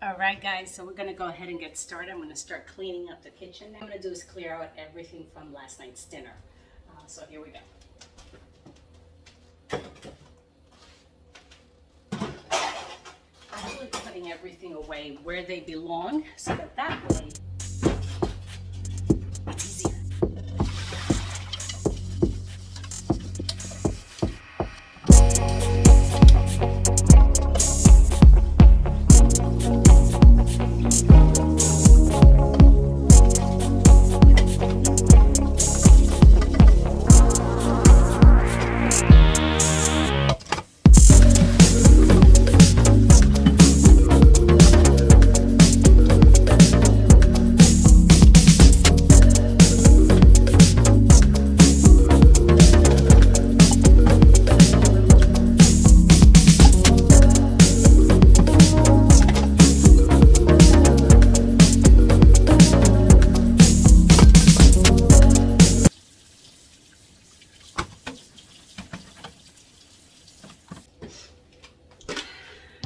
All right, guys, so we're going to go ahead and get started. I'm going to start cleaning up the kitchen. What I'm going to do is clear out everything from last night's dinner. So here we go. I'm really putting everything away where they belong so that way it's easier.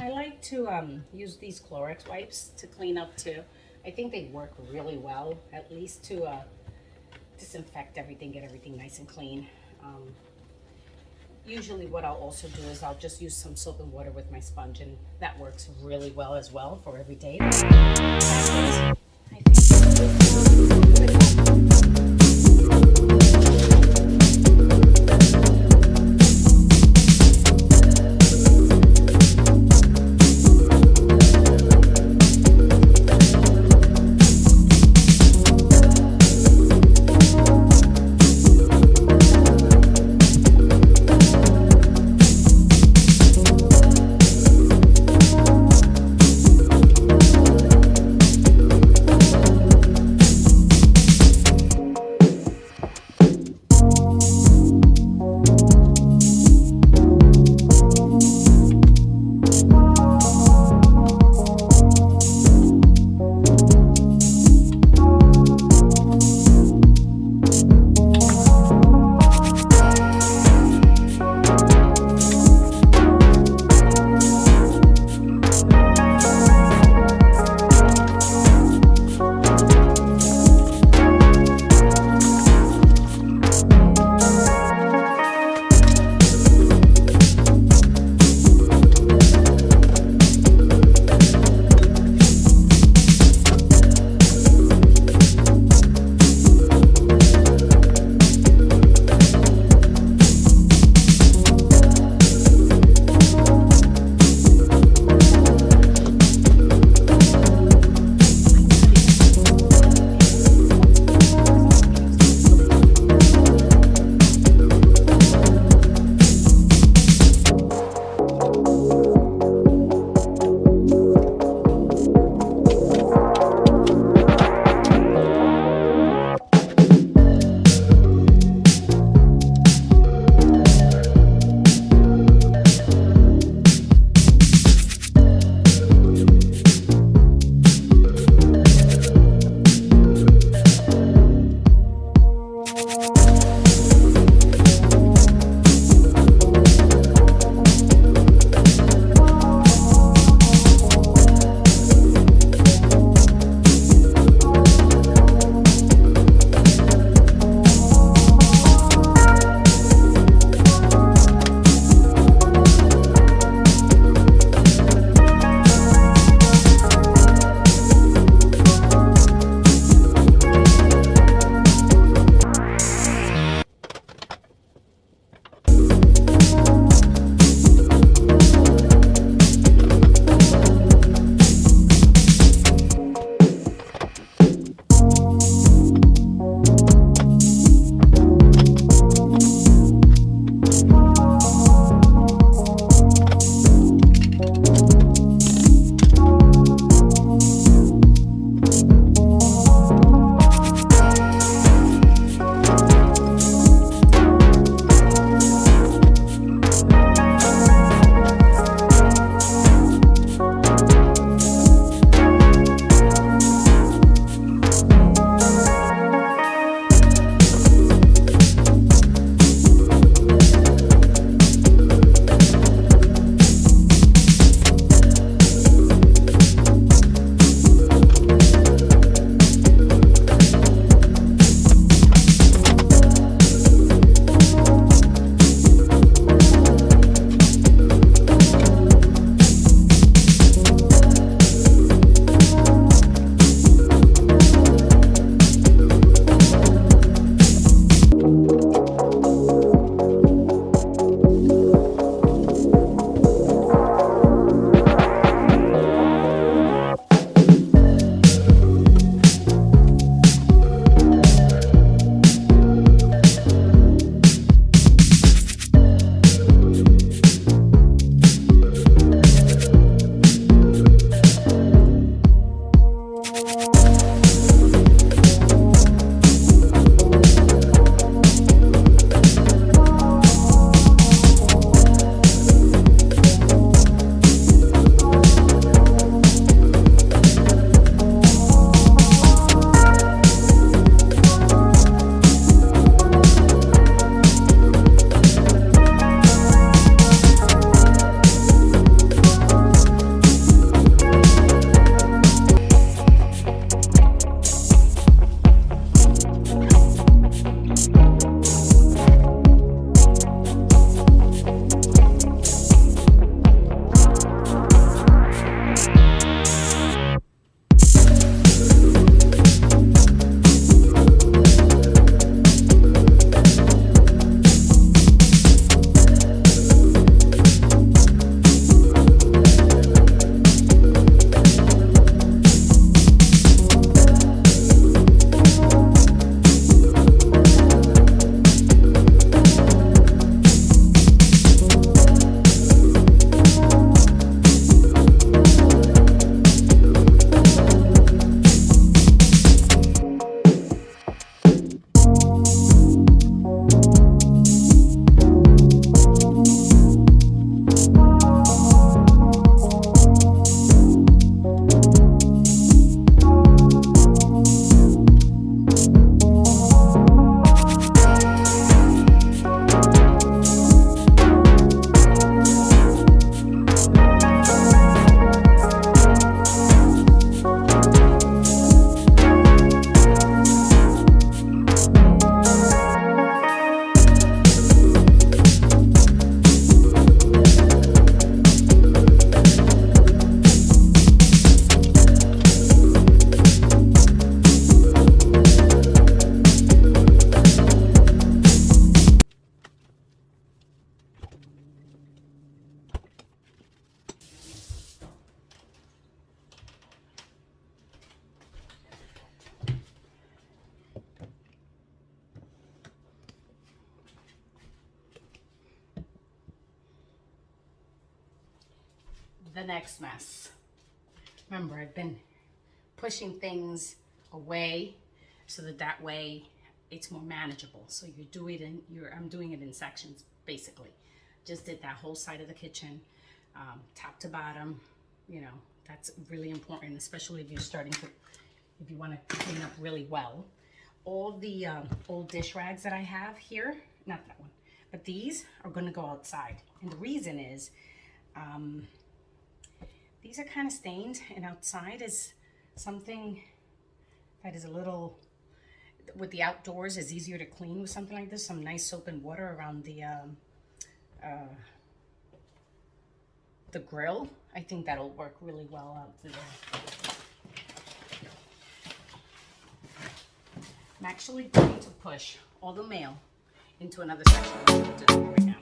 I like to use these Colorox wipes to clean up too. I think they work really well, at least to disinfect everything, get everything nice and clean. Usually what I'll also do is I'll just use some soap and water with my sponge, and that works really well as well for every day. I think the next mess. Remember, I've been pushing things away so that way it's more manageable. So you do it in I'm doing it in sections basically. Just did that whole side of the kitchen, top to bottom. You know, that's really important, especially if you want to clean up really well. All the old dish rags that I have here, not that one, but these are going to go outside. And the reason is, these are kind of stained, and outside is something that is a little, with the outdoors, is easier to clean with something like this. Some nice soap and water around the grill. I think that'll work really well out there. I'm actually going to push all the mail into another section. I'm going to do that right now.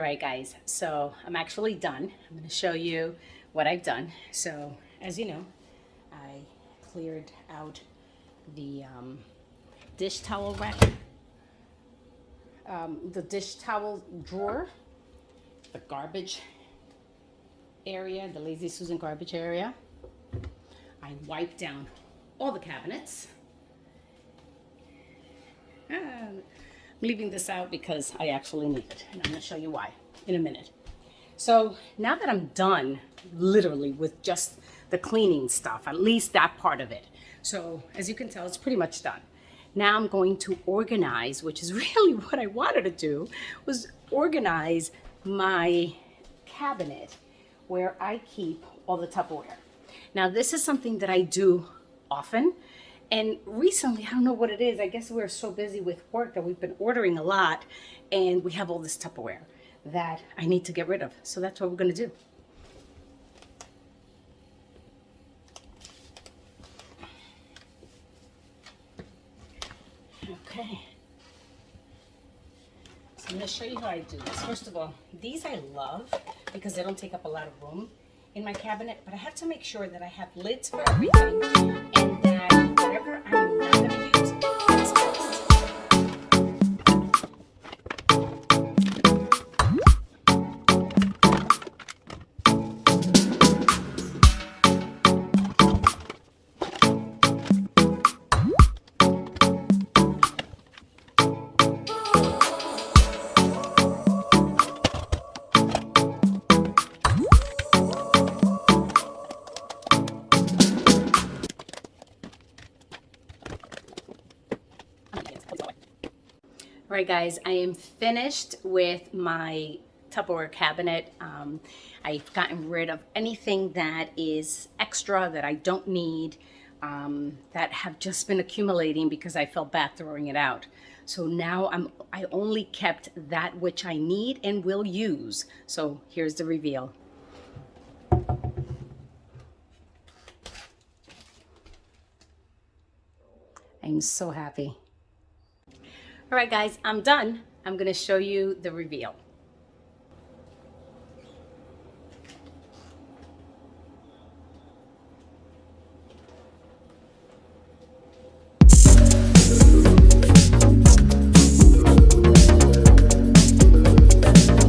right, guys, so I'm actually done. I'm going to show you what I've done. So as you know, I cleared out the dish towel rack, the dish towel drawer, the garbage area, the Lazy Susan garbage area. I wiped down all the cabinets. I'm leaving this out because I actually need it, and I'm going to show you why in a minute. So now that I'm done literally with just the cleaning stuff, at least that part of it. So as you can tell, it's pretty much done. Now I'm going to organize, which is really what I wanted to do, was organize my cabinet where I keep all the Tupperware. Now this is something that I do often. And recently, I don't know what it is. I guess we're so busy with work that we've been ordering a lot, and we have all this Tupperware that I need to get rid of. So that's what we're going to do. Okay. So I'm going to show you how I do this. First of all, these I love because they don't take up a lot of room in my cabinet, but I have to make sure that I have lids for everything and that whatever I'm not going to use is closed. All right, guys, I am finished with my Tupperware cabinet. I've gotten rid of anything that is extra that I don't need, that have just been accumulating because I felt bad throwing it out. So now I only kept that which I need and will use. So here's the reveal. I'm so happy. All right, guys, I'm done. I'm going to show you the reveal.